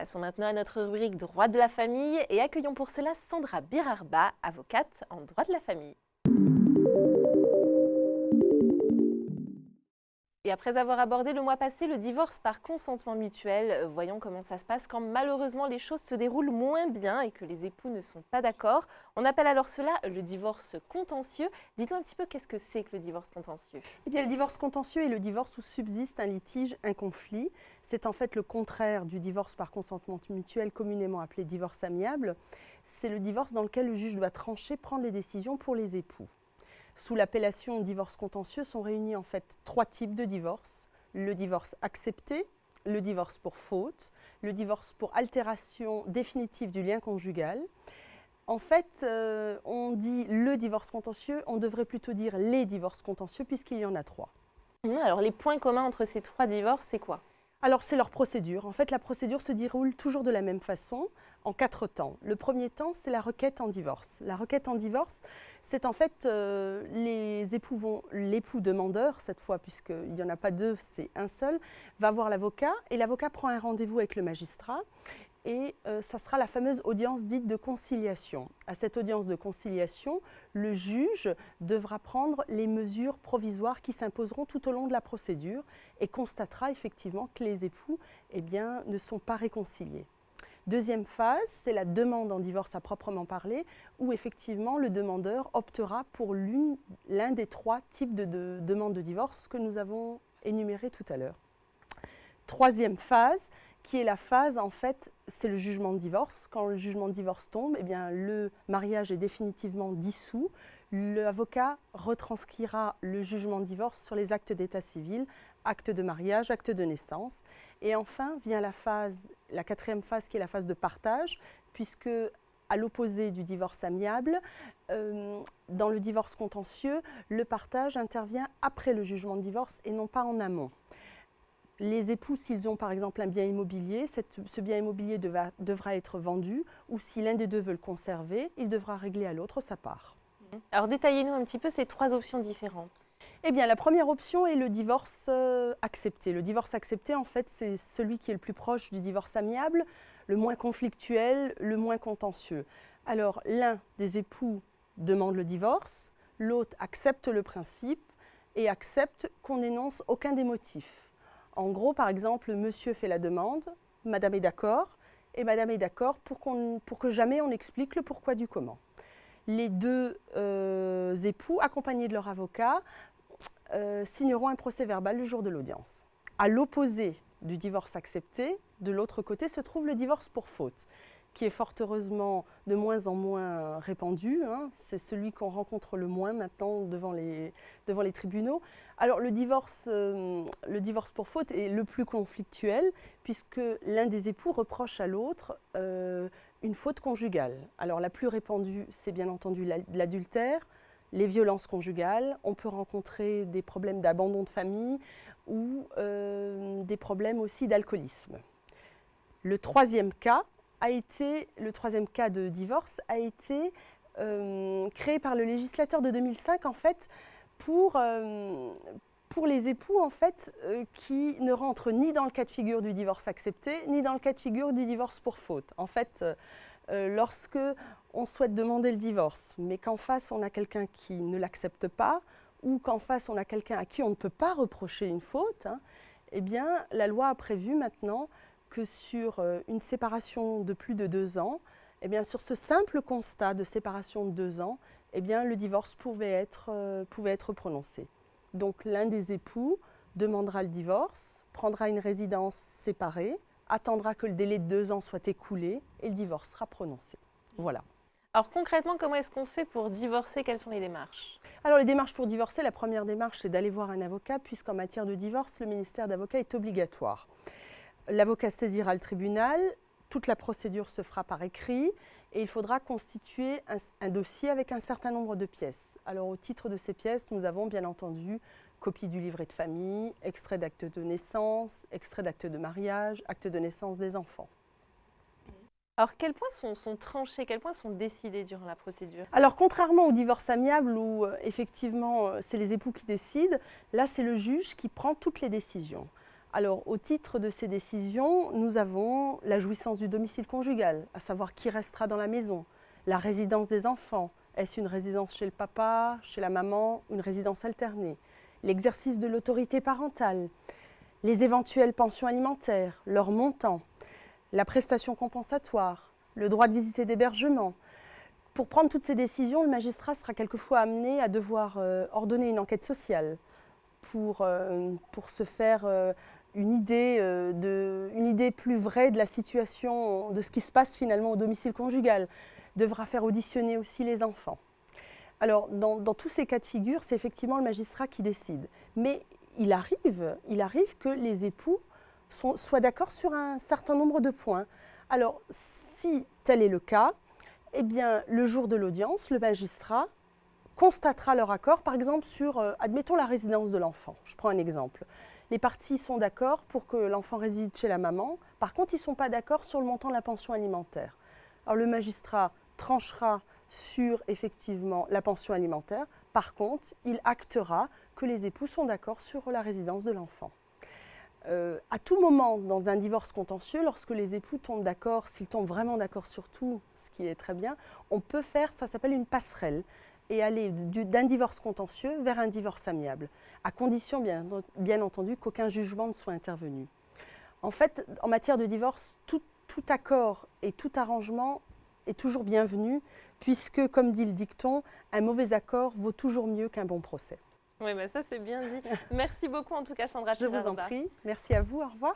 Passons maintenant à notre rubrique droit de la famille et accueillons pour cela Sandra Birarba, avocate en droit de la famille. Et après avoir abordé le mois passé le divorce par consentement mutuel, voyons comment ça se passe quand malheureusement les choses se déroulent moins bien et que les époux ne sont pas d'accord. On appelle alors cela le divorce contentieux. Dites-nous un petit peu qu'est-ce que c'est que le divorce contentieux? Eh bien, le divorce contentieux est le divorce où subsiste un litige, un conflit. C'est en fait le contraire du divorce par consentement mutuel, communément appelé divorce amiable. C'est le divorce dans lequel le juge doit trancher, prendre les décisions pour les époux. Sous l'appellation divorce contentieux sont réunis en fait 3 types de divorce. Le divorce accepté, le divorce pour faute, le divorce pour altération définitive du lien conjugal. En fait, on dit le divorce contentieux, on devrait plutôt dire les divorces contentieux puisqu'il y en a 3. Alors les points communs entre ces 3 divorces, c'est quoi? Alors c'est leur procédure. En fait, la procédure se déroule toujours de la même façon, en 4 temps. Le premier temps, c'est la requête en divorce. La requête en divorce, c'est en fait l'époux demandeur, cette fois, puisqu'il n'y en a pas 2, c'est un seul, va voir l'avocat et l'avocat prend un rendez-vous avec le magistrat. Et ça sera la fameuse audience dite de conciliation. À cette audience de conciliation, le juge devra prendre les mesures provisoires qui s'imposeront tout au long de la procédure et constatera effectivement que les époux ne sont pas réconciliés. Deuxième phase, c'est la demande en divorce à proprement parler, où effectivement le demandeur optera pour l'un des 3 types de demandes de divorce que nous avons énumérés tout à l'heure. Troisième phase, qui est la phase, en fait, c'est le jugement de divorce. Quand le jugement de divorce tombe, le mariage est définitivement dissous. L'avocat retranscrira le jugement de divorce sur les actes d'état civil, acte de mariage, acte de naissance. Et enfin vient la 4e phase, qui est la phase de partage, puisque à l'opposé du divorce amiable, dans le divorce contentieux, le partage intervient après le jugement de divorce et non pas en amont. Les époux, s'ils ont par exemple un bien immobilier, ce bien immobilier devra être vendu, ou si l'un des 2 veut le conserver, il devra régler à l'autre sa part. Alors détaillez-nous un petit peu ces 3 options différentes. Eh bien, la première option est le divorce accepté. Le divorce accepté, en fait, c'est celui qui est le plus proche du divorce amiable, le moins conflictuel, le moins contentieux. Alors, l'un des époux demande le divorce, l'autre accepte le principe et accepte qu'on n'énonce aucun des motifs. En gros, par exemple, monsieur fait la demande, madame est d'accord, et madame est d'accord pour que jamais on explique le pourquoi du comment. Les 2 époux, accompagnés de leur avocat, signeront un procès-verbal le jour de l'audience. À l'opposé du divorce accepté, de l'autre côté, se trouve le divorce pour faute, qui est fort heureusement de moins en moins répandu. C'est celui qu'on rencontre le moins maintenant devant les tribunaux. Alors le divorce pour faute est le plus conflictuel, puisque l'un des époux reproche à l'autre une faute conjugale. Alors la plus répandue, c'est bien entendu l'adultère, les violences conjugales. On peut rencontrer des problèmes d'abandon de famille ou des problèmes aussi d'alcoolisme. Le troisième cas de divorce a été créé par le législateur de 2005 en fait pour les époux en fait qui ne rentrent ni dans le cas de figure du divorce accepté ni dans le cas de figure du divorce pour faute. En fait, lorsque on souhaite demander le divorce, mais qu'en face on a quelqu'un qui ne l'accepte pas ou qu'en face on a quelqu'un à qui on ne peut pas reprocher une faute, eh bien la loi a prévu maintenant que sur une séparation de plus de 2 ans, sur ce simple constat de séparation de 2 ans, le divorce pouvait être prononcé. Donc l'un des époux demandera le divorce, prendra une résidence séparée, attendra que le délai de 2 ans soit écoulé et le divorce sera prononcé. Voilà. Alors concrètement, comment est-ce qu'on fait pour divorcer? Quelles sont les démarches? Alors les démarches pour divorcer, la première démarche c'est d'aller voir un avocat, puisqu'en matière de divorce, le ministère d'avocat est obligatoire. L'avocat saisira le tribunal, toute la procédure se fera par écrit et il faudra constituer un dossier avec un certain nombre de pièces. Alors au titre de ces pièces, nous avons bien entendu copie du livret de famille, extrait d'acte de naissance, extrait d'acte de mariage, acte de naissance des enfants. Alors quels points sont tranchés, quels points sont décidés durant la procédure? Alors contrairement au divorce amiable où effectivement c'est les époux qui décident, là c'est le juge qui prend toutes les décisions. Alors, au titre de ces décisions, nous avons la jouissance du domicile conjugal, à savoir qui restera dans la maison, la résidence des enfants, est-ce une résidence chez le papa, chez la maman, une résidence alternée, l'exercice de l'autorité parentale, les éventuelles pensions alimentaires, leur montant, la prestation compensatoire, le droit de visite et d'hébergement. Pour prendre toutes ces décisions, le magistrat sera quelquefois amené à devoir ordonner une enquête sociale pour se faire une idée plus vraie de la situation, de ce qui se passe finalement au domicile conjugal. Devra faire auditionner aussi les enfants. Alors, dans tous ces cas de figure, c'est effectivement le magistrat qui décide. Mais il arrive que les époux soient d'accord sur un certain nombre de points. Alors, si tel est le cas, eh bien, le jour de l'audience, le magistrat constatera leur accord, par exemple, sur, admettons, la résidence de l'enfant. Je prends un exemple. Les parties sont d'accord pour que l'enfant réside chez la maman. Par contre, ils ne sont pas d'accord sur le montant de la pension alimentaire. Alors, le magistrat tranchera sur, effectivement, la pension alimentaire. Par contre, il actera que les époux sont d'accord sur la résidence de l'enfant. À tout moment, dans un divorce contentieux, lorsque les époux tombent d'accord, s'ils tombent vraiment d'accord sur tout, ce qui est très bien, on peut faire, ça s'appelle une passerelle, et aller d'un divorce contentieux vers un divorce amiable, à condition, bien entendu, qu'aucun jugement ne soit intervenu. En fait, en matière de divorce, tout accord et tout arrangement est toujours bienvenu, puisque, comme dit le dicton, un mauvais accord vaut toujours mieux qu'un bon procès. Oui, mais ça c'est bien dit. Merci beaucoup en tout cas Sandra. Je vous en prie. Merci à vous. Au revoir.